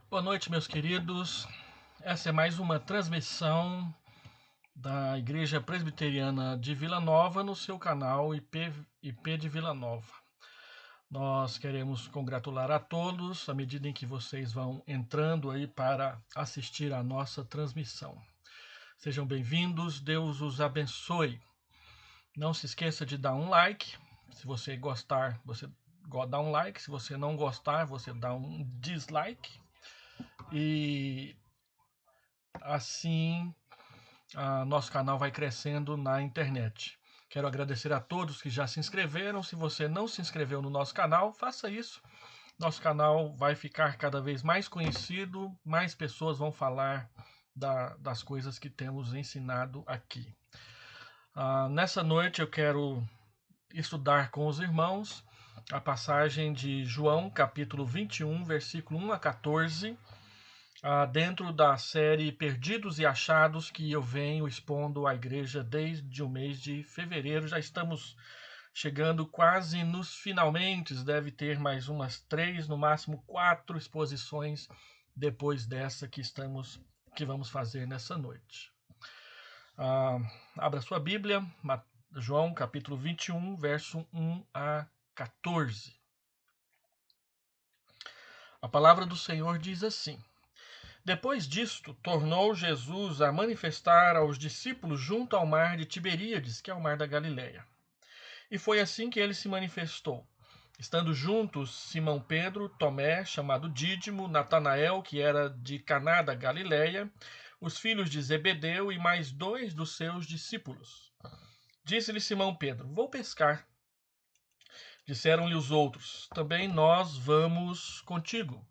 Boa noite, meus queridos. Essa é mais uma transmissão da Igreja Presbiteriana de Vila Nova no seu canal IP de Vila Nova. Nós queremos congratular a todos à medida em que vocês vão entrando aí para assistir a nossa transmissão. Sejam bem-vindos, Deus os abençoe. Não se esqueça de dar um like. Se você gostar, você dá um like. Se você não gostar, você dá um dislike. E assim nosso canal vai crescendo na internet. Quero agradecer a todos que já se inscreveram. Se você não se inscreveu no nosso canal, faça isso. Nosso canal vai ficar cada vez mais conhecido, mais pessoas vão falar das coisas que temos ensinado aqui. Nessa noite eu quero estudar com os irmãos a passagem de João, capítulo 21, versículo 1 a 14, dentro da série Perdidos e Achados que eu venho expondo à igreja desde o mês de fevereiro. Já estamos chegando quase nos finalmente, deve ter mais umas 3, no máximo 4 exposições depois dessa que vamos fazer nessa noite. Abra sua Bíblia, João capítulo 21, verso 1 a 14. A palavra do Senhor diz assim: Depois disto, tornou Jesus a manifestar aos discípulos junto ao mar de Tiberíades, que é o mar da Galileia. E foi assim que ele se manifestou. Estando juntos Simão Pedro, Tomé, chamado Dídimo, Natanael, que era de Caná da Galileia, os filhos de Zebedeu e mais 2 dos seus discípulos. Disse-lhe Simão Pedro: Vou pescar. Disseram-lhe os outros: Também nós vamos contigo.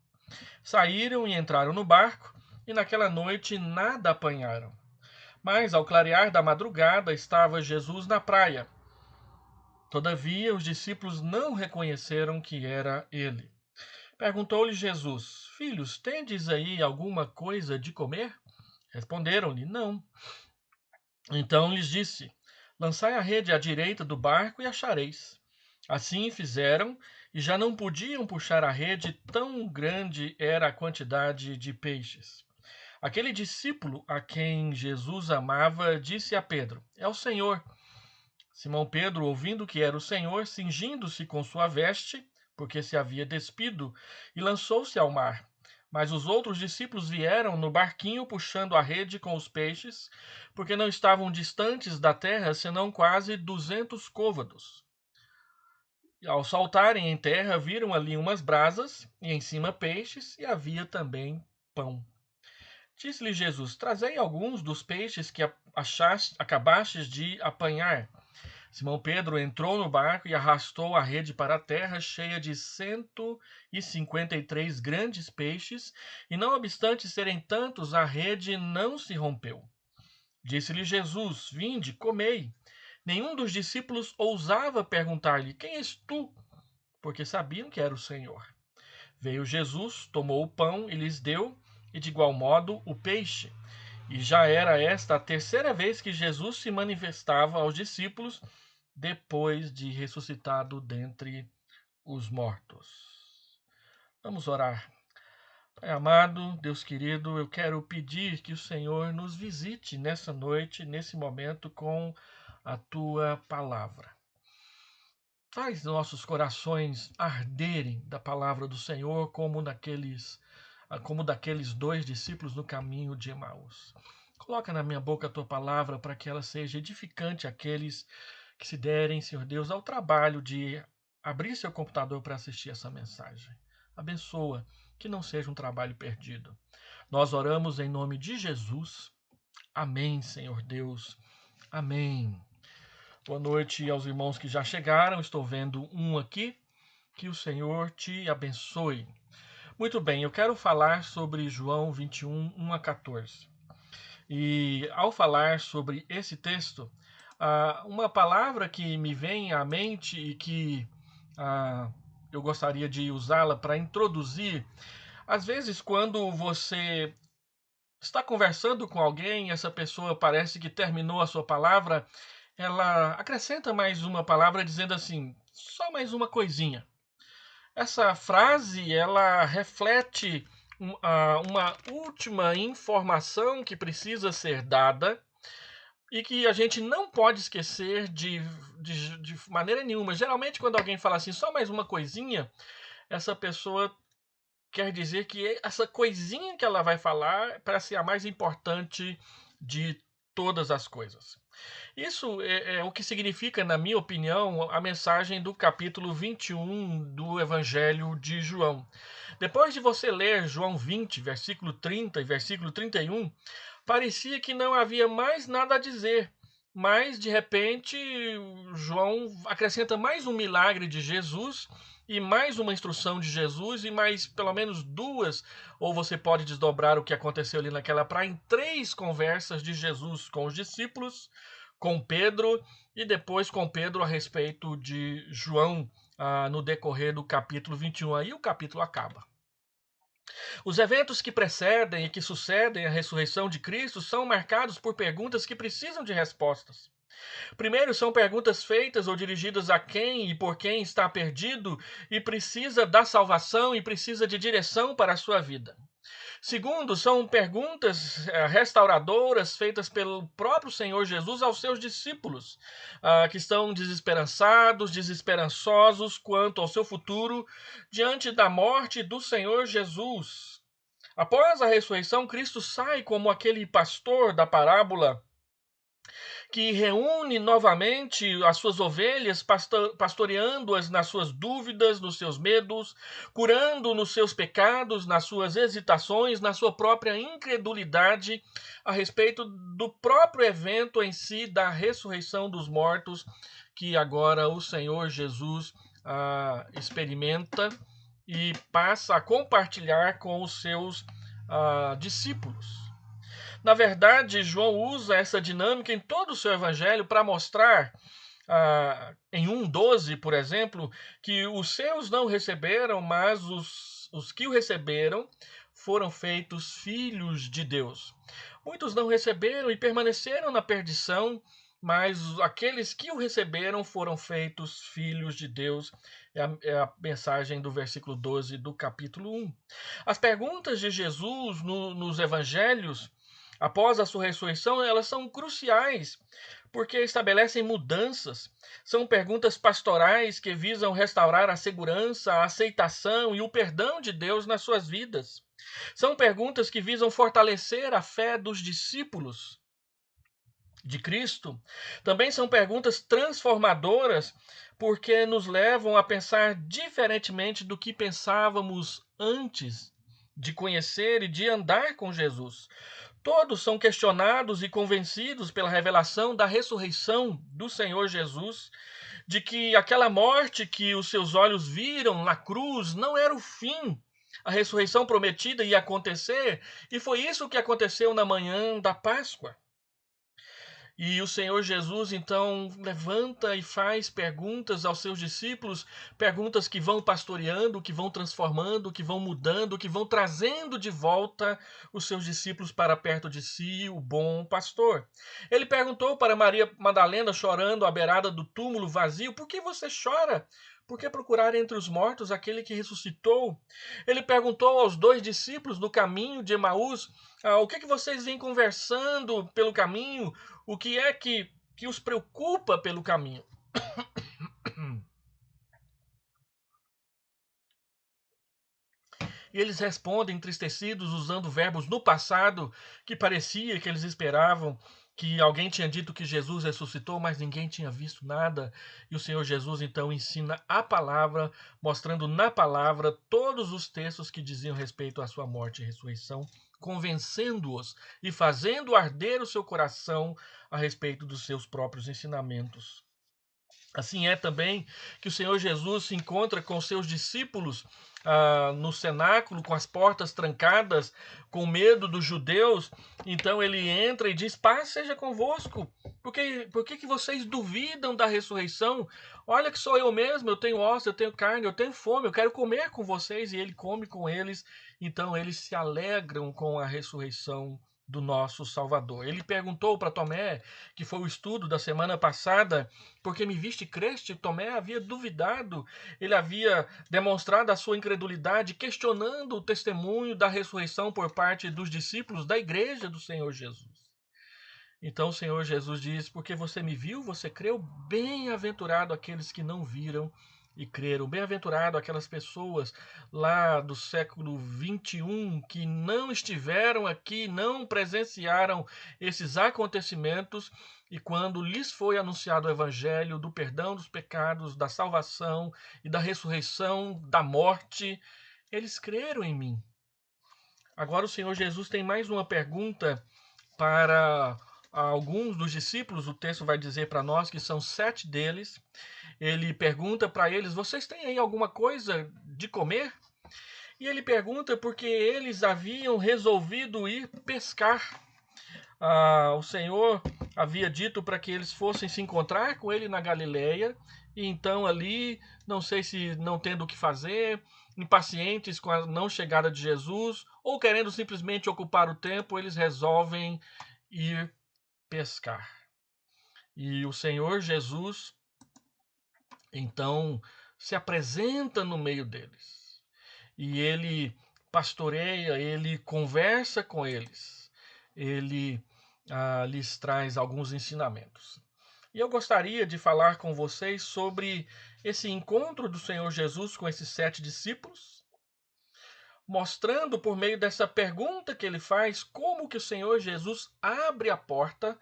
Saíram e entraram no barco, e naquela noite nada apanharam. Mas ao clarear da madrugada estava Jesus na praia. Todavia os discípulos não reconheceram que era ele. Perguntou-lhe Jesus: Filhos, tendes aí alguma coisa de comer? Responderam-lhe: Não. Então lhes disse: Lançai a rede à direita do barco e achareis. Assim fizeram, e já não podiam puxar a rede, tão grande era a quantidade de peixes. Aquele discípulo a quem Jesus amava disse a Pedro: É o Senhor. Simão Pedro, ouvindo que era o Senhor, cingindo-se com sua veste, porque se havia despido, e lançou-se ao mar. Mas os outros discípulos vieram no barquinho puxando a rede com os peixes, porque não estavam distantes da terra senão quase 200 côvados. Ao saltarem em terra, viram ali umas brasas, e em cima peixes, e havia também pão. Disse-lhe Jesus: Trazei alguns dos peixes que acabastes de apanhar. Simão Pedro entrou no barco e arrastou a rede para a terra, cheia de 153 grandes peixes, e não obstante serem tantos, a rede não se rompeu. Disse-lhe Jesus: Vinde, comei. Nenhum dos discípulos ousava perguntar-lhe: Quem és tu? Porque sabiam que era o Senhor. Veio Jesus, tomou o pão e lhes deu, e de igual modo o peixe. E já era esta a terceira vez que Jesus se manifestava aos discípulos depois de ressuscitado dentre os mortos. Vamos orar. Pai amado, Deus querido, eu quero pedir que o Senhor nos visite nessa noite, nesse momento, com a tua palavra. Faz nossos corações arderem da palavra do Senhor, como daqueles 2 discípulos no caminho de Emaús. Coloca na minha boca a tua palavra para que ela seja edificante àqueles que se derem, Senhor Deus, ao trabalho de abrir seu computador para assistir essa mensagem. Abençoa, que não seja um trabalho perdido. Nós oramos em nome de Jesus. Amém, Senhor Deus. Amém. Boa noite aos irmãos que já chegaram. Estou vendo um aqui. Que o Senhor te abençoe. Muito bem, eu quero falar sobre João 21, 1 a 14. E ao falar sobre esse texto, uma palavra que me vem à mente e que eu gostaria de usá-la para introduzir, às vezes quando você está conversando com alguém, essa pessoa parece que terminou a sua palavra, ela acrescenta mais uma palavra dizendo assim, só mais uma coisinha. Essa frase, ela reflete uma última informação que precisa ser dada e que a gente não pode esquecer de maneira nenhuma. Geralmente, quando alguém fala assim, só mais uma coisinha, essa pessoa quer dizer que essa coisinha que ela vai falar parece ser a mais importante de todas as coisas. Isso é o que significa, na minha opinião, a mensagem do capítulo 21 do Evangelho de João. Depois de você ler João 20, versículo 30 e versículo 31, parecia que não havia mais nada a dizer. Mas, de repente, João acrescenta mais um milagre de Jesus e mais uma instrução de Jesus e mais pelo menos duas, ou você pode desdobrar o que aconteceu ali naquela praia em 3 conversas de Jesus com os discípulos, com Pedro e depois com Pedro a respeito de João no decorrer do capítulo 21. Aí o capítulo acaba. Os eventos que precedem e que sucedem a ressurreição de Cristo são marcados por perguntas que precisam de respostas. Primeiro, são perguntas feitas ou dirigidas a quem e por quem está perdido e precisa da salvação e precisa de direção para a sua vida. Segundo, são perguntas restauradoras feitas pelo próprio Senhor Jesus aos seus discípulos, que estão desesperançados, desesperançosos quanto ao seu futuro diante da morte do Senhor Jesus. Após a ressurreição, Cristo sai como aquele pastor da parábola que reúne novamente as suas ovelhas, pastoreando-as nas suas dúvidas, nos seus medos, curando nos seus pecados, nas suas hesitações, na sua própria incredulidade a respeito do próprio evento em si da ressurreição dos mortos, que agora o Senhor Jesus experimenta e passa a compartilhar com os seus discípulos. Na verdade, João usa essa dinâmica em todo o seu evangelho para mostrar, em 1,12, por exemplo, que os seus não receberam, mas os que o receberam foram feitos filhos de Deus. Muitos não receberam e permaneceram na perdição, mas aqueles que o receberam foram feitos filhos de Deus. É a mensagem do versículo 12 do capítulo 1. As perguntas de Jesus nos evangelhos após a sua ressurreição, elas são cruciais, porque estabelecem mudanças. São perguntas pastorais que visam restaurar a segurança, a aceitação e o perdão de Deus nas suas vidas. São perguntas que visam fortalecer a fé dos discípulos de Cristo. Também são perguntas transformadoras, porque nos levam a pensar diferentemente do que pensávamos antes de conhecer e de andar com Jesus. Todos são questionados e convencidos pela revelação da ressurreição do Senhor Jesus, de que aquela morte que os seus olhos viram na cruz não era o fim. A ressurreição prometida ia acontecer, e foi isso que aconteceu na manhã da Páscoa. E o Senhor Jesus, então, levanta e faz perguntas aos seus discípulos, perguntas que vão pastoreando, que vão transformando, que vão mudando, que vão trazendo de volta os seus discípulos para perto de si, o bom pastor. Ele perguntou para Maria Madalena, chorando à beirada do túmulo vazio: por que você chora? Por que procurar entre os mortos aquele que ressuscitou? Ele perguntou aos 2 discípulos no caminho de Emaús: o que vocês vêm conversando pelo caminho? O que é que os preocupa pelo caminho? E eles respondem entristecidos, usando verbos no passado, que parecia que eles esperavam que alguém tinha dito que Jesus ressuscitou, mas ninguém tinha visto nada. E o Senhor Jesus então ensina a palavra, mostrando na palavra todos os textos que diziam respeito à sua morte e ressurreição, convencendo-os e fazendo arder o seu coração a respeito dos seus próprios ensinamentos. Assim é também que o Senhor Jesus se encontra com seus discípulos no cenáculo, com as portas trancadas, com medo dos judeus. Então ele entra e diz: paz seja convosco. Por que vocês duvidam da ressurreição? Olha que sou eu mesmo, eu tenho ossos, eu tenho carne, eu tenho fome, eu quero comer com vocês. E ele come com eles. Então eles se alegram com a ressurreição do nosso Salvador. Ele perguntou para Tomé, que foi o estudo da semana passada, porque me viste e creste? Tomé havia duvidado, ele havia demonstrado a sua incredulidade, questionando o testemunho da ressurreição por parte dos discípulos da igreja do Senhor Jesus. Então o Senhor Jesus diz, porque você me viu, você creu? Bem-aventurado aqueles que não viram e creram. Bem-aventurado aquelas pessoas lá do século 21 que não estiveram aqui, não presenciaram esses acontecimentos, e quando lhes foi anunciado o evangelho do perdão dos pecados, da salvação e da ressurreição da morte, eles creram em mim. Agora o Senhor Jesus tem mais uma pergunta para alguns dos discípulos. O texto vai dizer para nós que são 7 deles. Ele pergunta para eles: vocês têm aí alguma coisa de comer? E ele pergunta porque eles haviam resolvido ir pescar. O Senhor havia dito para que eles fossem se encontrar com ele na Galileia, e então ali, não sei se não tendo o que fazer, impacientes com a não chegada de Jesus, ou querendo simplesmente ocupar o tempo, eles resolvem ir pescar. E o Senhor Jesus, então, se apresenta no meio deles. E ele pastoreia, ele conversa com eles. Ele lhes traz alguns ensinamentos. E eu gostaria de falar com vocês sobre esse encontro do Senhor Jesus com esses 7 discípulos, mostrando por meio dessa pergunta que ele faz como que o Senhor Jesus abre a porta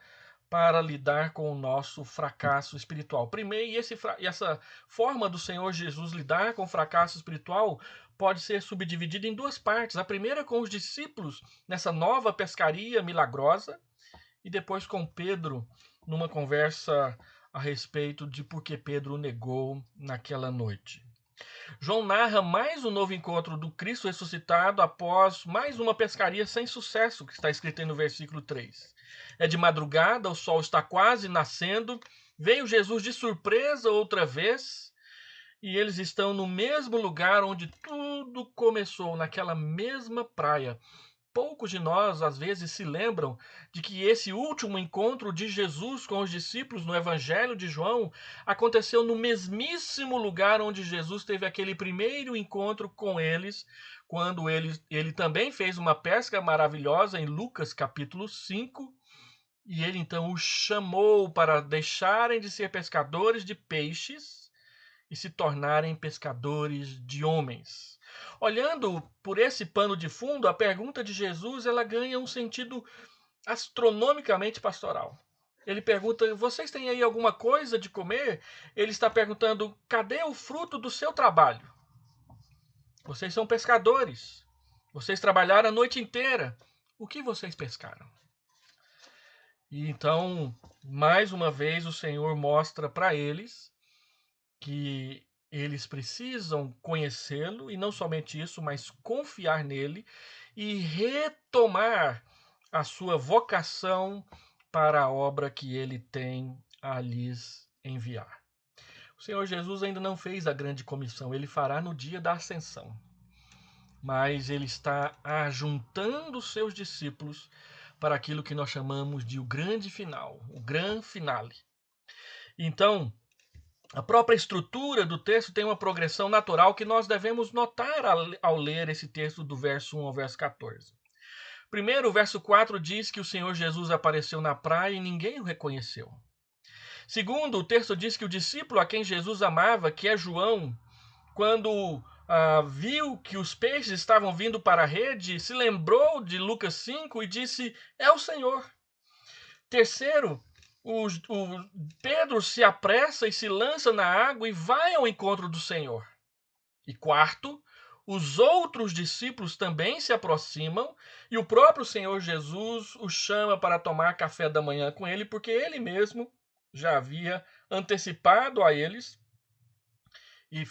para lidar com o nosso fracasso espiritual. Primeiro, e essa forma do Senhor Jesus lidar com o fracasso espiritual pode ser subdividida em 2 partes. A primeira com os discípulos nessa nova pescaria milagrosa, e depois com Pedro numa conversa a respeito de por que Pedro o negou naquela noite. João narra mais um novo encontro do Cristo ressuscitado após mais uma pescaria sem sucesso, que está escrito aí no versículo 3. É de madrugada, o sol está quase nascendo, veio Jesus de surpresa outra vez, e eles estão no mesmo lugar onde tudo começou, naquela mesma praia. Poucos de nós, às vezes, se lembram de que esse último encontro de Jesus com os discípulos no Evangelho de João aconteceu no mesmíssimo lugar onde Jesus teve aquele primeiro encontro com eles, quando ele também fez uma pesca maravilhosa em Lucas capítulo 5, e ele então os chamou para deixarem de ser pescadores de peixes e se tornarem pescadores de homens. Olhando por esse pano de fundo, a pergunta de Jesus ela ganha um sentido astronomicamente pastoral. Ele pergunta: vocês têm aí alguma coisa de comer? Ele está perguntando: cadê o fruto do seu trabalho? Vocês são pescadores. Vocês trabalharam a noite inteira. O que vocês pescaram? E então, mais uma vez, o Senhor mostra para eles que eles precisam conhecê-lo, e não somente isso, mas confiar nele e retomar a sua vocação para a obra que ele tem a lhes enviar. O Senhor Jesus ainda não fez a grande comissão, ele fará no dia da ascensão. Mas ele está ajuntando os seus discípulos para aquilo que nós chamamos de o grande final, o grande finale. Então, a própria estrutura do texto tem uma progressão natural que nós devemos notar ao ler esse texto do verso 1 ao verso 14. Primeiro, o verso 4 diz que o Senhor Jesus apareceu na praia e ninguém o reconheceu. Segundo, o texto diz que o discípulo a quem Jesus amava, que é João, quando viu que os peixes estavam vindo para a rede, se lembrou de Lucas 5 e disse: é o Senhor. Terceiro, o Pedro se apressa e se lança na água e vai ao encontro do Senhor. E quarto, os outros discípulos também se aproximam e o próprio Senhor Jesus os chama para tomar café da manhã com ele, porque ele mesmo já havia antecipado a eles e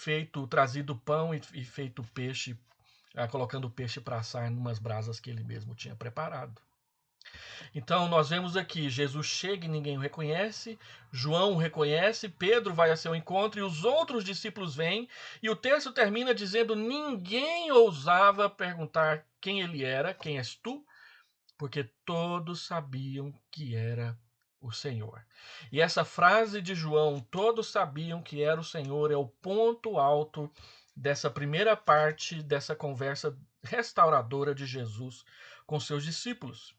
trazido pão e feito peixe, colocando o peixe para assar em umas brasas que ele mesmo tinha preparado. Então nós vemos aqui, Jesus chega e ninguém o reconhece, João o reconhece, Pedro vai a seu encontro e os outros discípulos vêm, e o texto termina dizendo: ninguém ousava perguntar quem ele era, quem és tu, porque todos sabiam que era o Senhor. E essa frase de João, todos sabiam que era o Senhor, é o ponto alto dessa primeira parte dessa conversa restauradora de Jesus com seus discípulos.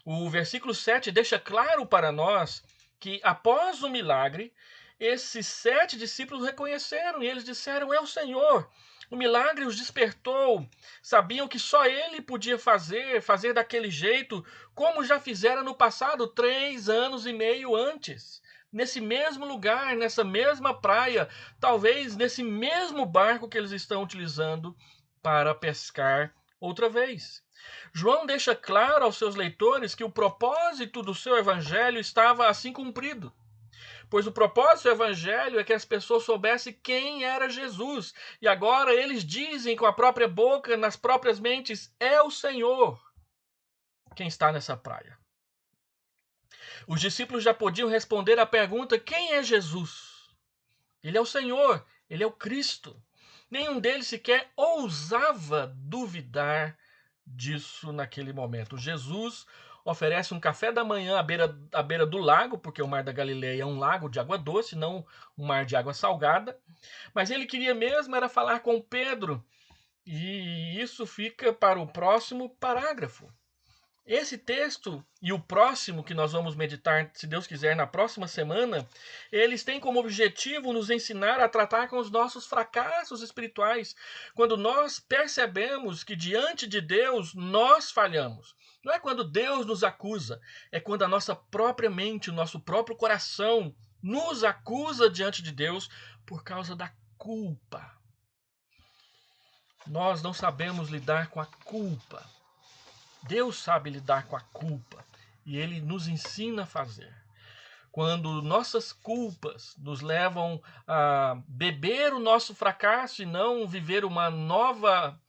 O versículo 7 deixa claro para nós que após o milagre, esses 7 discípulos reconheceram e eles disseram: é o Senhor. O milagre os despertou, sabiam que só ele podia fazer daquele jeito, como já fizera no passado, 3 anos e meio antes. Nesse mesmo lugar, nessa mesma praia, talvez nesse mesmo barco que eles estão utilizando para pescar outra vez. João deixa claro aos seus leitores que o propósito do seu evangelho estava assim cumprido. Pois o propósito do evangelho é que as pessoas soubessem quem era Jesus. E agora eles dizem com a própria boca, nas próprias mentes, é o Senhor quem está nessa praia. Os discípulos já podiam responder à pergunta: quem é Jesus? Ele é o Senhor, ele é o Cristo. Nenhum deles sequer ousava duvidar disso naquele momento. Jesus oferece um café da manhã à beira do lago, porque o Mar da Galileia é um lago de água doce, não um mar de água salgada. Mas ele queria mesmo era falar com Pedro. E isso fica para o próximo parágrafo. Esse texto e o próximo que nós vamos meditar, se Deus quiser, na próxima semana, eles têm como objetivo nos ensinar a tratar com os nossos fracassos espirituais, quando nós percebemos que diante de Deus nós falhamos. Não é quando Deus nos acusa, é quando a nossa própria mente, o nosso próprio coração nos acusa diante de Deus por causa da culpa. Nós não sabemos lidar com a culpa. Deus sabe lidar com a culpa e Ele nos ensina a fazer. Quando nossas culpas nos levam a beber o nosso fracasso e não viver uma nova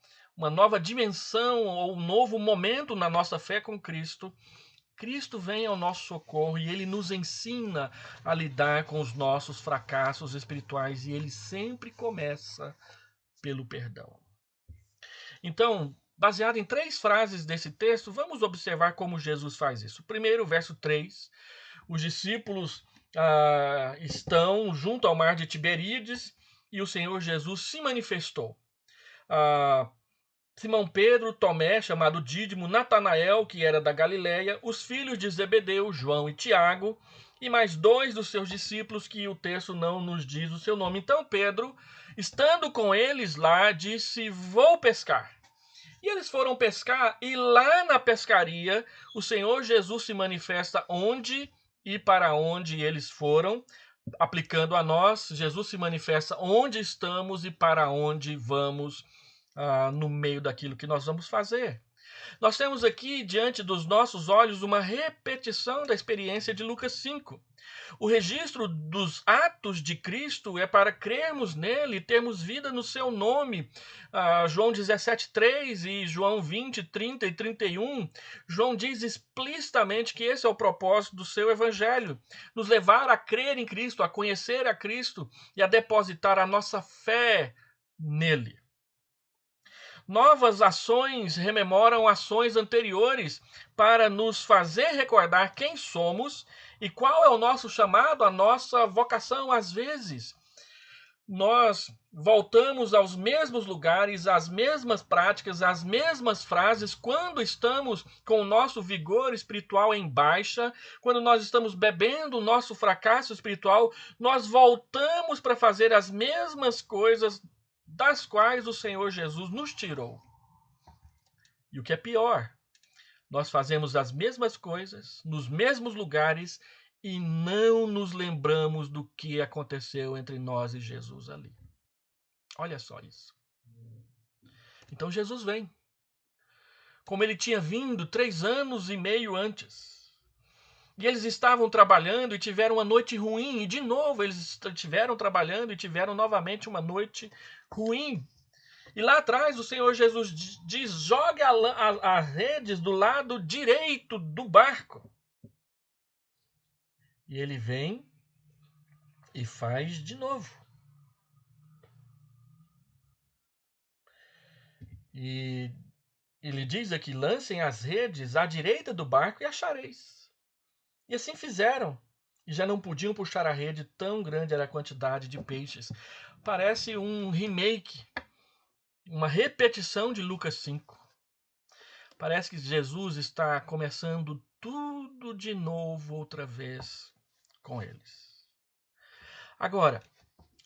dimensão ou um novo momento na nossa fé com Cristo, Cristo vem ao nosso socorro e Ele nos ensina a lidar com os nossos fracassos espirituais e Ele sempre começa pelo perdão. Então, baseado em 3 frases desse texto, vamos observar como Jesus faz isso. Primeiro, verso 3, os discípulos estão junto ao mar de Tiberíades e o Senhor Jesus se manifestou. Simão Pedro, Tomé, chamado Dídimo, Natanael, que era da Galileia, os filhos de Zebedeu, João e Tiago, e mais 2 dos seus discípulos, que o texto não nos diz o seu nome. Então Pedro, estando com eles lá, disse: vou pescar. E eles foram pescar, e lá na pescaria, o Senhor Jesus se manifesta onde e para onde eles foram, aplicando a nós. Jesus se manifesta onde estamos e para onde vamos, no meio daquilo que nós vamos fazer. Nós temos aqui, diante dos nossos olhos, uma repetição da experiência de Lucas 5. O registro dos atos de Cristo é para crermos nele e termos vida no seu nome. João 17,3 e João 20, 30 e 31, João diz explicitamente que esse é o propósito do seu evangelho, nos levar a crer em Cristo, a conhecer a Cristo e a depositar a nossa fé nele. Novas ações rememoram ações anteriores para nos fazer recordar quem somos e qual é o nosso chamado, a nossa vocação. Às vezes, nós voltamos aos mesmos lugares, às mesmas práticas, às mesmas frases, quando estamos com o nosso vigor espiritual em baixa, quando nós estamos bebendo o nosso fracasso espiritual, nós voltamos para fazer as mesmas coisas das quais o Senhor Jesus nos tirou. E o que é pior, nós fazemos as mesmas coisas, nos mesmos lugares, e não nos lembramos do que aconteceu entre nós e Jesus ali. Olha só isso. Então Jesus vem, como ele tinha vindo 3 anos e meio antes. E eles estavam trabalhando e tiveram uma noite ruim. E de novo eles estiveram trabalhando e tiveram novamente uma noite ruim. E lá atrás o Senhor Jesus diz: jogue as redes do lado direito do barco. E ele vem e faz de novo. E Ele diz aqui: lancem as redes à direita do barco e achareis. E assim fizeram. E já não podiam puxar a rede, tão grande era a quantidade de peixes. Parece um remake, uma repetição de Lucas 5. Parece que Jesus está começando tudo de novo outra vez com eles. Agora,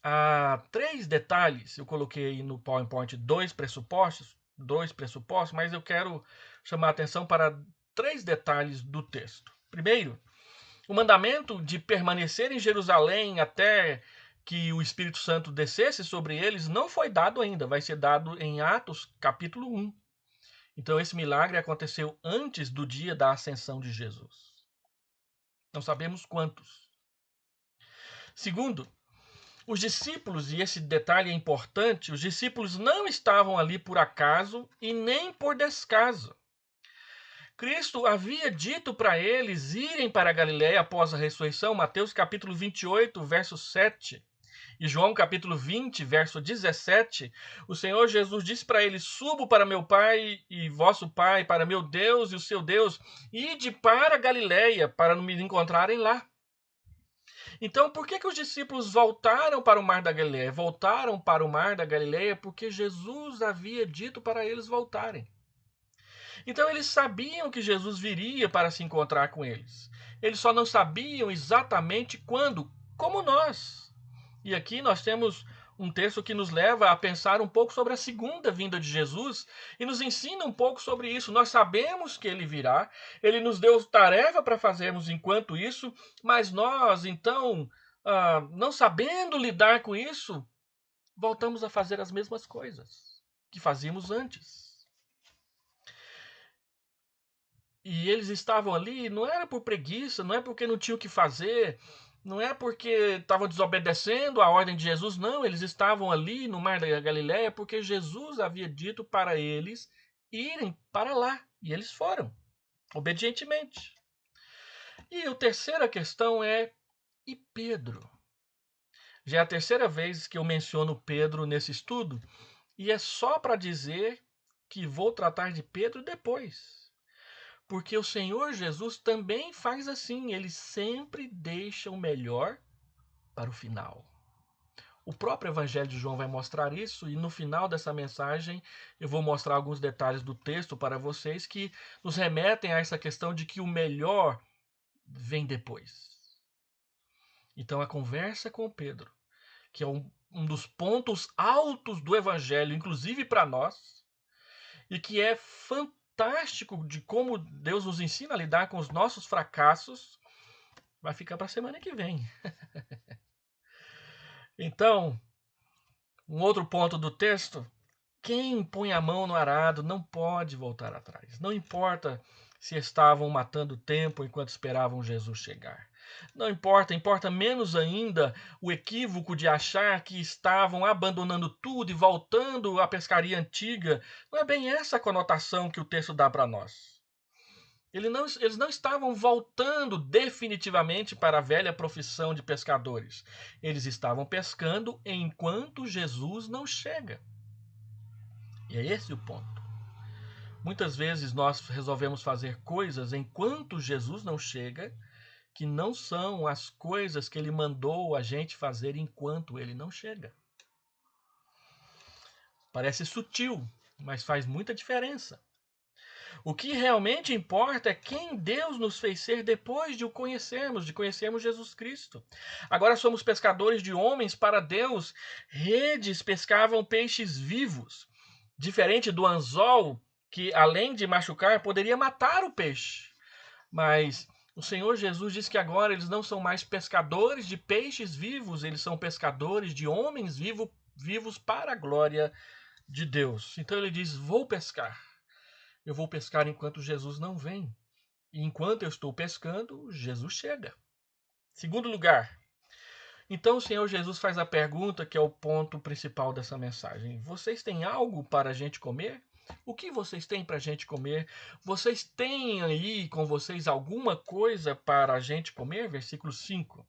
há 3 detalhes. Eu coloquei aí no PowerPoint dois pressupostos, mas eu quero chamar a atenção para 3 detalhes do texto. Primeiro, o mandamento de permanecer em Jerusalém até que o Espírito Santo descesse sobre eles não foi dado ainda, vai ser dado em Atos capítulo 1. Então esse milagre aconteceu antes do dia da ascensão de Jesus. Não sabemos quantos. Segundo, os discípulos, e esse detalhe é importante, os discípulos não estavam ali por acaso e nem por descaso. Cristo havia dito para eles irem para a Galiléia após a ressurreição, Mateus capítulo 28, verso 7, e João capítulo 20, verso 17, o Senhor Jesus disse para eles: subo para meu Pai e vosso Pai, para meu Deus e o seu Deus, ide para a Galiléia, para me encontrarem lá. Então, por que os discípulos voltaram para o Mar da Galiléia? Voltaram para o Mar da Galiléia porque Jesus havia dito para eles voltarem. Então eles sabiam que Jesus viria para se encontrar com eles. Eles só não sabiam exatamente quando, como nós. E aqui nós temos um texto que nos leva a pensar um pouco sobre a segunda vinda de Jesus e nos ensina um pouco sobre isso. Nós sabemos que ele virá, ele nos deu tarefa para fazermos enquanto isso, mas nós, então, não sabendo lidar com isso, voltamos a fazer as mesmas coisas que fazíamos antes. E eles estavam ali, não era por preguiça, não é porque não tinham o que fazer, não é porque estavam desobedecendo a ordem de Jesus, não. Eles estavam ali no Mar da Galiléia porque Jesus havia dito para eles irem para lá. E eles foram, obedientemente. E a terceira questão é: e Pedro? Já é a terceira vez que eu menciono Pedro nesse estudo, e é só para dizer que vou tratar de Pedro depois. Porque o Senhor Jesus também faz assim, ele sempre deixa o melhor para o final. O próprio Evangelho de João vai mostrar isso, e no final dessa mensagem eu vou mostrar alguns detalhes do texto para vocês que nos remetem a essa questão de que o melhor vem depois. Então a conversa com Pedro, que é um dos pontos altos do Evangelho, inclusive para nós, e que é fantástico de como Deus nos ensina a lidar com os nossos fracassos, vai ficar para a semana que vem. Então, um outro ponto do texto: quem põe a mão no arado não pode voltar atrás. Não importa se estavam matando tempo enquanto esperavam Jesus chegar. Não importa, importa menos ainda o equívoco de achar que estavam abandonando tudo e voltando à pescaria antiga. Não é bem essa a conotação que o texto dá para nós. Eles não estavam voltando definitivamente para a velha profissão de pescadores. Eles estavam pescando enquanto Jesus não chega. E é esse o ponto. Muitas vezes nós resolvemos fazer coisas enquanto Jesus não chega, que não são as coisas que ele mandou a gente fazer enquanto ele não chega. Parece sutil, mas faz muita diferença. O que realmente importa é quem Deus nos fez ser depois de o conhecermos, de conhecermos Jesus Cristo. Agora somos pescadores de homens para Deus. Redes pescavam peixes vivos, diferente do anzol, que além de machucar, poderia matar o peixe. Mas o Senhor Jesus diz que agora eles não são mais pescadores de peixes vivos, eles são pescadores de homens vivos para a glória de Deus. Então ele diz: vou pescar. Eu vou pescar enquanto Jesus não vem. E enquanto eu estou pescando, Jesus chega. Segundo lugar, então o Senhor Jesus faz a pergunta que é o ponto principal dessa mensagem: vocês têm algo para a gente comer? O que vocês têm para a gente comer? Vocês têm aí com vocês alguma coisa para a gente comer? Versículo 5.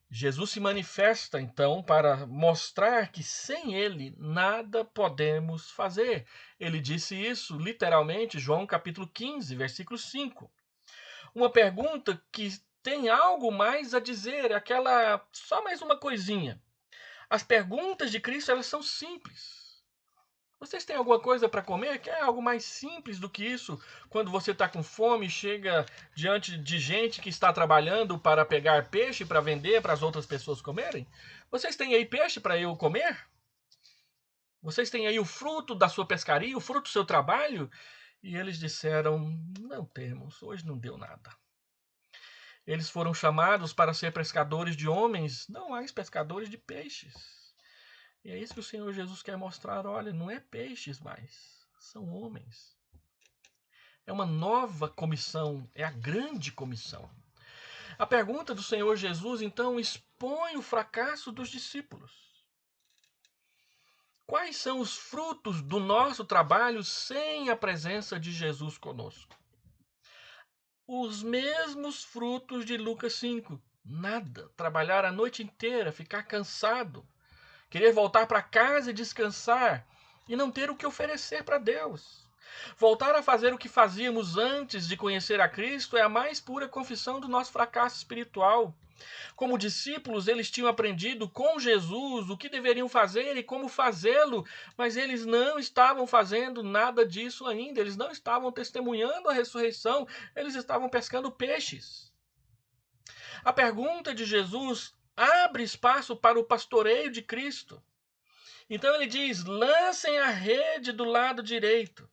Jesus se manifesta, então, para mostrar que sem ele nada podemos fazer. Ele disse isso literalmente, João capítulo 15, versículo 5. Uma pergunta que tem algo mais a dizer, aquela só mais uma coisinha. As perguntas de Cristo, elas são simples. Vocês têm alguma coisa para comer? Quer algo mais simples do que isso? Quando você está com fome, chega diante de gente que está trabalhando para pegar peixe para vender para as outras pessoas comerem? Vocês têm aí peixe para eu comer? Vocês têm aí o fruto da sua pescaria, o fruto do seu trabalho? E eles disseram: não temos, hoje não deu nada. Eles foram chamados para ser pescadores de homens, não mais pescadores de peixes. E é isso que o Senhor Jesus quer mostrar. Olha, não é peixes mais, são homens. É uma nova comissão, é a grande comissão. A pergunta do Senhor Jesus, então, expõe o fracasso dos discípulos. Quais são os frutos do nosso trabalho sem a presença de Jesus conosco? Os mesmos frutos de Lucas 5. Nada. Trabalhar a noite inteira, ficar cansado, querer voltar para casa e descansar e não ter o que oferecer para Deus. Voltar a fazer o que fazíamos antes de conhecer a Cristo é a mais pura confissão do nosso fracasso espiritual. Como discípulos, eles tinham aprendido com Jesus o que deveriam fazer e como fazê-lo, mas eles não estavam fazendo nada disso ainda. Eles não estavam testemunhando a ressurreição, eles estavam pescando peixes. A pergunta de Jesus abre espaço para o pastoreio de Cristo. Então ele diz: lancem a rede do lado direito.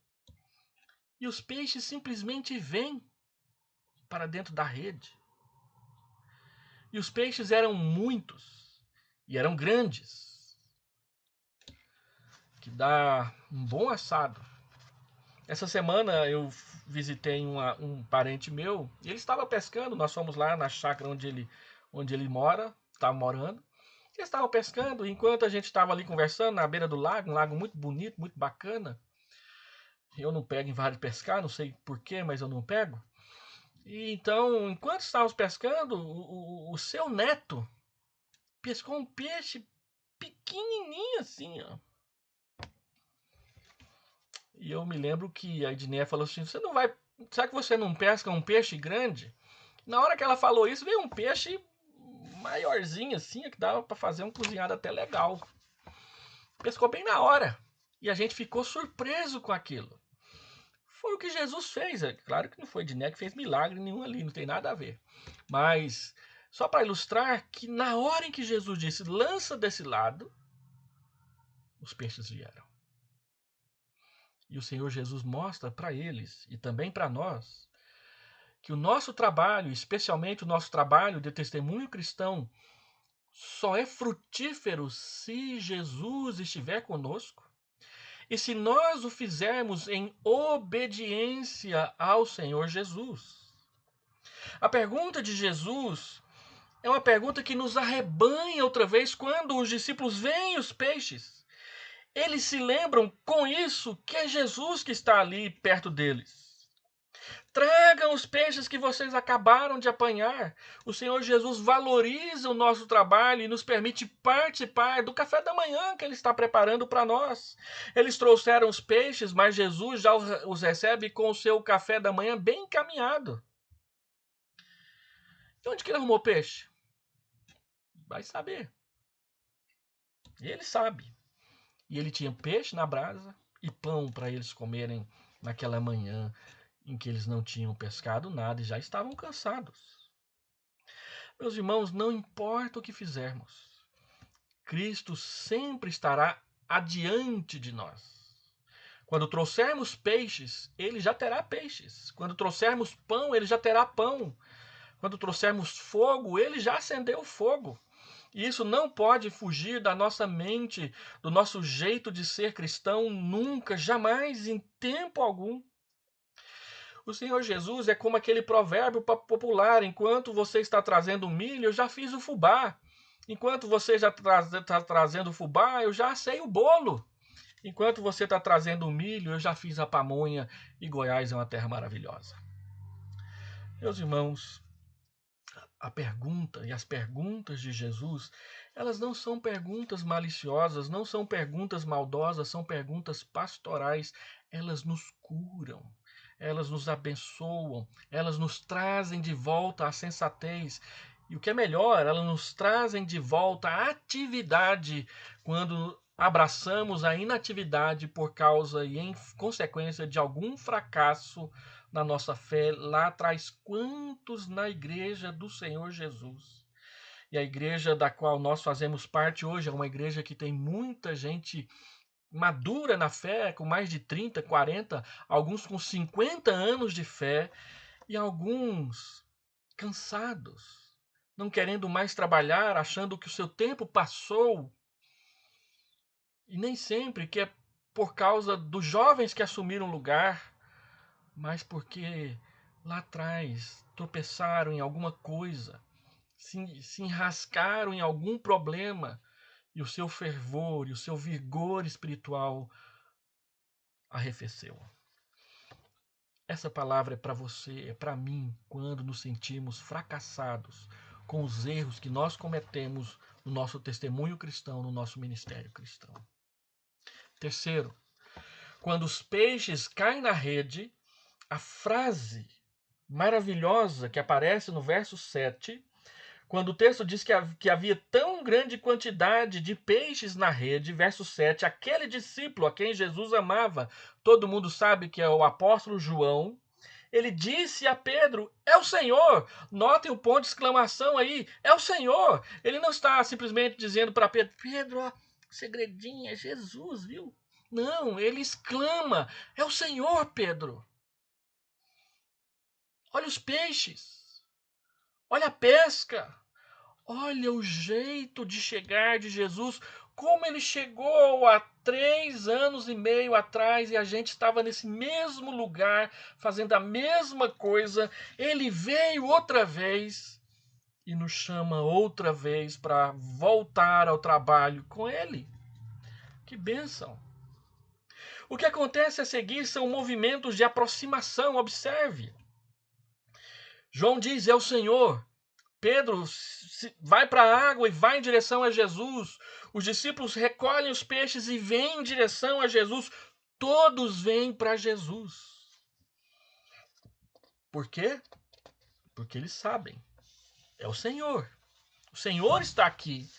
E os peixes simplesmente vêm para dentro da rede. E os peixes eram muitos e eram grandes, que dá um bom assado. Essa semana eu visitei um parente meu e ele estava pescando. Nós fomos lá na chácara onde ele mora, estava morando. Eles estavam pescando enquanto a gente estava ali conversando na beira do lago, um lago muito bonito, muito bacana. Eu não pego em vara de pescar, não sei porquê, mas eu não pego. E então, enquanto estávamos pescando, o seu neto pescou um peixe pequenininho assim, ó. E eu me lembro que a Edneia falou assim: você não vai. Será que você não pesca um peixe grande? Na hora que ela falou isso, veio um peixe maiorzinho assim, que dava para fazer um cozinhado até legal. Pescou bem na hora. E a gente ficou surpreso com aquilo. Foi o que Jesus fez. É claro que não foi Edneia que fez milagre nenhum ali, não tem nada a ver. Mas só para ilustrar que na hora em que Jesus disse: lança desse lado, os peixes vieram. E o Senhor Jesus mostra para eles e também para nós que o nosso trabalho, especialmente o nosso trabalho de testemunho cristão, só é frutífero se Jesus estiver conosco e se nós o fizermos em obediência ao Senhor Jesus. A pergunta de Jesus é uma pergunta que nos arrebanha outra vez quando os discípulos veem os peixes. Eles se lembram com isso que é Jesus que está ali perto deles. Tragam os peixes que vocês acabaram de apanhar. O Senhor Jesus valoriza o nosso trabalho e nos permite participar do café da manhã que Ele está preparando para nós. Eles trouxeram os peixes, mas Jesus já os recebe com o seu café da manhã bem encaminhado. E onde que ele arrumou peixe? Vai saber. Ele sabe. E ele tinha peixe na brasa e pão para eles comerem naquela manhã em que eles não tinham pescado nada e já estavam cansados. Meus irmãos, não importa o que fizermos, Cristo sempre estará adiante de nós. Quando trouxermos peixes, ele já terá peixes. Quando trouxermos pão, ele já terá pão. Quando trouxermos fogo, ele já acendeu fogo. E isso não pode fugir da nossa mente, do nosso jeito de ser cristão, nunca, jamais, em tempo algum. O Senhor Jesus é como aquele provérbio popular: enquanto você está trazendo milho, eu já fiz o fubá. Enquanto você já está trazendo o fubá, eu já assei o bolo. Enquanto você está trazendo o milho, eu já fiz a pamonha, e Goiás é uma terra maravilhosa. Meus irmãos, a pergunta e as perguntas de Jesus, elas não são perguntas maliciosas, não são perguntas maldosas, são perguntas pastorais. Elas nos curam, elas nos abençoam, elas nos trazem de volta à sensatez. E o que é melhor, elas nos trazem de volta à atividade quando abraçamos a inatividade por causa e em consequência de algum fracasso na nossa fé lá atrás. Quantos na igreja do Senhor Jesus? E a igreja da qual nós fazemos parte hoje é uma igreja que tem muita gente madura na fé, com mais de 30, 40, alguns com 50 anos de fé e alguns cansados, não querendo mais trabalhar, achando que o seu tempo passou. E nem sempre que é por causa dos jovens que assumiram lugar, mas porque lá atrás tropeçaram em alguma coisa, se enrascaram em algum problema e o seu fervor e o seu vigor espiritual arrefeceu. Essa palavra é para você, é para mim, quando nos sentimos fracassados com os erros que nós cometemos no nosso testemunho cristão, no nosso ministério cristão. Terceiro, quando os peixes caem na rede, a frase maravilhosa que aparece no verso 7, quando o texto diz que havia tão grande quantidade de peixes na rede, verso 7, aquele discípulo a quem Jesus amava, todo mundo sabe que é o apóstolo João, ele disse a Pedro, é o Senhor. Notem o ponto de exclamação aí, é o Senhor. Ele não está simplesmente dizendo para Pedro, Pedro, ó, segredinho, é Jesus, viu? Não, ele exclama, é o Senhor, Pedro. Olha os peixes, olha a pesca, olha o jeito de chegar de Jesus, como ele chegou há 3 anos e meio atrás e a gente estava nesse mesmo lugar, fazendo a mesma coisa. Ele veio outra vez e nos chama outra vez para voltar ao trabalho com ele. Que bênção! O que acontece a seguir são movimentos de aproximação, observe. João diz, é o Senhor. Pedro vai para a água e vai em direção a Jesus. Os discípulos recolhem os peixes e vêm em direção a Jesus. Todos vêm para Jesus. Por quê? Porque eles sabem. É o Senhor. O Senhor está aqui,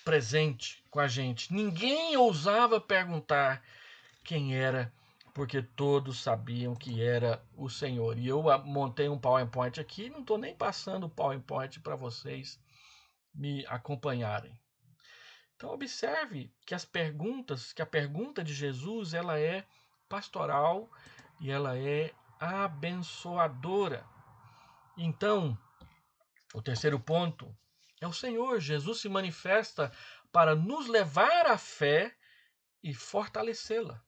presente com a gente. Ninguém ousava perguntar quem era, porque todos sabiam que era o Senhor. E eu montei um PowerPoint aqui, não estou nem passando o PowerPoint para vocês me acompanharem. Então observe que a pergunta de Jesus, ela é pastoral e ela é abençoadora. Então, o terceiro ponto é o Senhor. Jesus se manifesta para nos levar à fé e fortalecê-la.